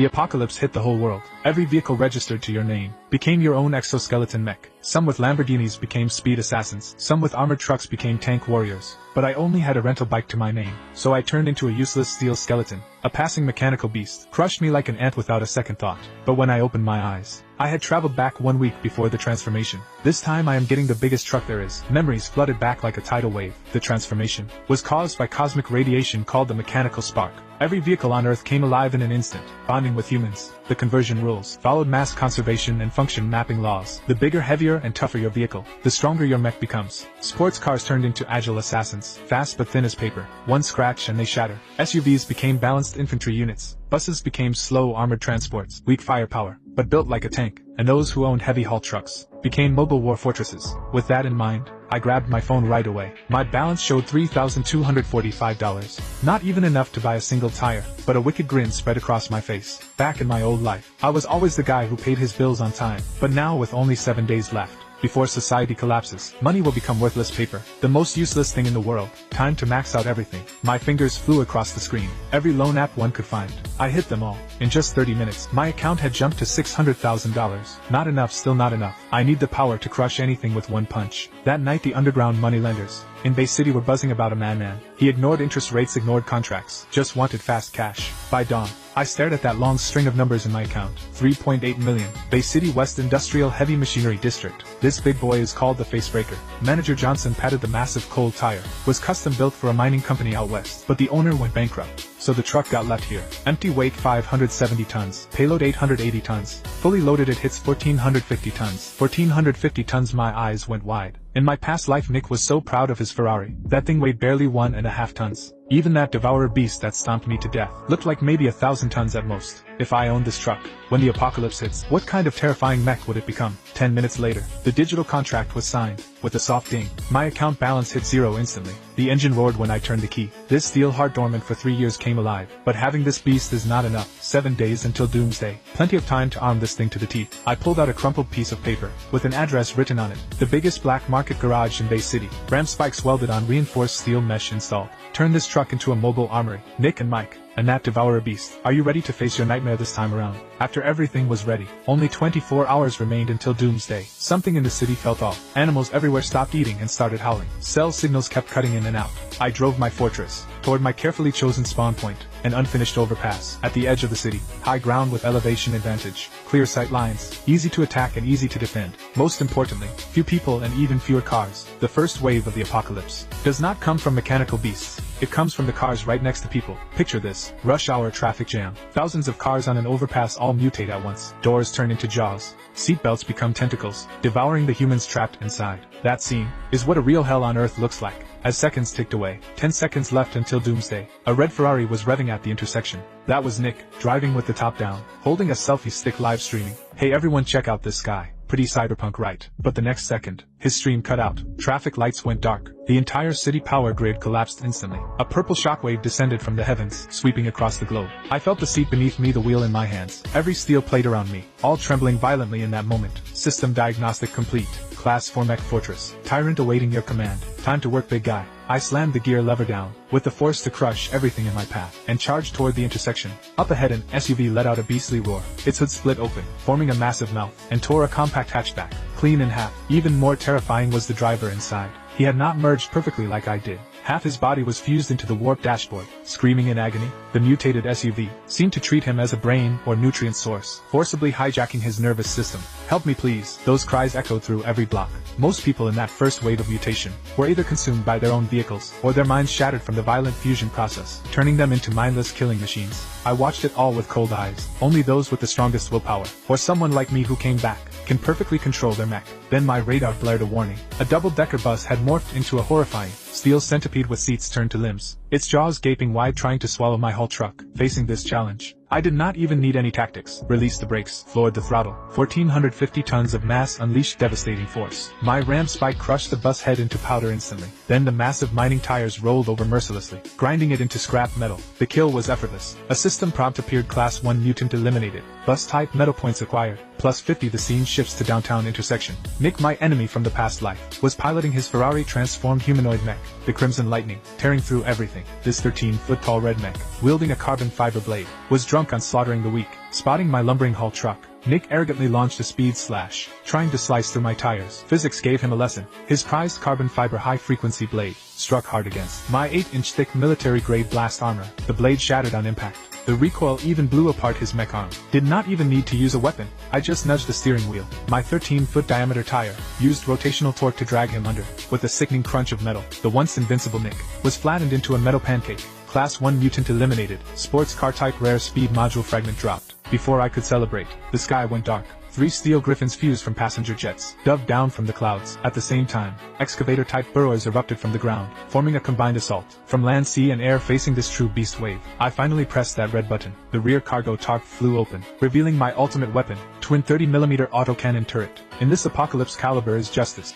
The apocalypse hit the whole world. Every vehicle registered to your name became your own exoskeleton mech. Some with Lamborghinis became speed assassins. Some with armored trucks became tank warriors. But I only had a rental bike to my name, so I turned into a useless steel skeleton. A passing mechanical beast crushed me like an ant without a second thought. But when I opened my eyes, I had traveled back 1 week before the transformation. This time I am getting the biggest truck there is. Memories flooded back like a tidal wave. The transformation was caused by cosmic radiation called the mechanical spark. Every vehicle on Earth came alive in an instant, bonding with humans. The conversion rules followed mass conservation and function mapping laws. The bigger, heavier, and tougher your vehicle, the stronger your mech becomes. Sports cars turned into agile assassins, fast but thin as paper. One scratch and they shatter. SUVs became balanced infantry units. Buses became slow armored transports, weak firepower, but built like a tank. And those who owned heavy haul trucks became mobile war fortresses. With that in mind, I grabbed my phone right away. My balance showed $3,245. Not even enough to buy a single tire, but a wicked grin spread across my face. Back in my old life, I was always the guy who paid his bills on time, but now with only 7 days left, before society collapses, money will become worthless paper, the most useless thing in the world. Time to max out everything. My fingers flew across the screen. Every loan app one could find. I hit them all. In just 30 minutes, my account had jumped to $600,000. Not enough, still not enough. I need the power to crush anything with one punch. That night the underground moneylenders in Bay City were buzzing about a madman. He ignored interest rates, ignored contracts, just wanted fast cash. By dawn, I stared at that long string of numbers in my account. 3.8 million. Bay City West Industrial Heavy Machinery District. This big boy is called the Facebreaker. Manager Johnson patted the massive cold tire. Was custom built for a mining company out west, but the owner went bankrupt, so the truck got left here. Empty weight 570 tons. Payload 880 tons. Fully loaded it hits 1450 tons. 1450 tons. My eyes went wide. In my past life Nick was so proud of his Ferrari. That thing weighed barely 1.5 tons. Even that devourer beast that stomped me to death looked like maybe 1,000 tons at most. If I owned this truck, when the apocalypse hits, what kind of terrifying mech would it become? 10 minutes later, the digital contract was signed. With a soft ding, my account balance hit zero instantly. The engine roared when I turned the key. This steel heart dormant for 3 years came alive. But having this beast is not enough. 7 days until doomsday. Plenty of time to arm this thing to the teeth. I pulled out a crumpled piece of paper, with an address written on it. The biggest black market garage in Bay City. Ram spikes welded on reinforced steel mesh installed. Turn this truck into a mobile armory. Nick and Mike, a gnat devourer beast. Are you ready to face your nightmare this time around? After everything was ready, only 24 hours remained until doomsday. Something in the city felt off. Animals everywhere stopped eating and started howling. Cell signals kept cutting in and out. I drove my fortress toward my carefully chosen spawn point, an unfinished overpass at the edge of the city. High ground with elevation advantage, clear sight lines, easy to attack and easy to defend. Most importantly, few people and even fewer cars. The first wave of the apocalypse does not come from mechanical beasts. It comes from the cars right next to people. Picture this, rush hour traffic jam. Thousands of cars on an overpass all mutate at once. Doors turn into jaws. Seatbelts become tentacles, devouring the humans trapped inside. That scene is what a real hell on Earth looks like. As seconds ticked away, 10 seconds left until doomsday, a red Ferrari was revving at the intersection. That was Nick, driving with the top down, holding a selfie stick live streaming. Hey everyone, check out this guy. Pretty cyberpunk, right? But the next second, his stream cut out. Traffic lights went dark. The entire city power grid collapsed instantly. A purple shockwave descended from the heavens, sweeping across the globe. I felt the seat beneath me, the wheel in my hands, every steel plate around me, all trembling violently in that moment. System diagnostic complete. Class 4 mech fortress. Tyrant awaiting your command. Time to work, big guy. I slammed the gear lever down, with the force to crush everything in my path, and charged toward the intersection. Up ahead an SUV let out a beastly roar. Its hood split open, forming a massive mouth, and tore a compact hatchback clean in half. Even more terrifying was the driver inside. He had not merged perfectly like I did. Half his body was fused into the warped dashboard. Screaming in agony, the mutated SUV seemed to treat him as a brain or nutrient source, forcibly hijacking his nervous system. Help me please, those cries echoed through every block. Most people in that first wave of mutation were either consumed by their own vehicles, or their minds shattered from the violent fusion process, turning them into mindless killing machines. I watched it all with cold eyes. Only those with the strongest willpower, or someone like me who came back, can perfectly control their mech. Then my radar blared a warning. A double-decker bus had morphed into a horrifying steel centipede with seats turned to limbs, its jaws gaping wide trying to swallow my whole truck. Facing this challenge, I did not even need any tactics. Released the brakes, floored the throttle. 1,450 tons of mass unleashed devastating force. My ram spike crushed the bus head into powder instantly. Then the massive mining tires rolled over mercilessly, grinding it into scrap metal. The kill was effortless. A system prompt appeared. Class 1 mutant eliminated. Bus type metal points acquired. Plus 50. The scene shifts to downtown intersection. Nick, my enemy from the past life, was piloting his Ferrari transformed humanoid mech. the Crimson Lightning, tearing through everything. This 13-foot-tall red mech, wielding a carbon fiber blade, was drunk on slaughtering the weak. Spotting my lumbering hull truck, Nick arrogantly launched a speed slash, trying to slice through my tires. Physics gave him a lesson. His prized carbon fiber high-frequency blade struck hard against my 8-inch thick military-grade blast armor. The blade shattered on impact. The recoil even blew apart his mech arm. Did not even need to use a weapon. I just nudged the steering wheel. My 13-foot diameter tire used rotational torque to drag him under. With a sickening crunch of metal, the once invincible Nick was flattened into a metal pancake. Class 1 mutant eliminated. Sports car type rare speed module fragment dropped. Before I could celebrate, the sky went dark. 3 steel griffins fused from passenger jets, dove down from the clouds. At the same time, excavator-type burrows erupted from the ground, forming a combined assault. From land, sea, and air facing this true beast wave, I finally pressed that red button. The rear cargo tarp flew open, revealing my ultimate weapon, twin 30mm autocannon turret. In this apocalypse, caliber is justice.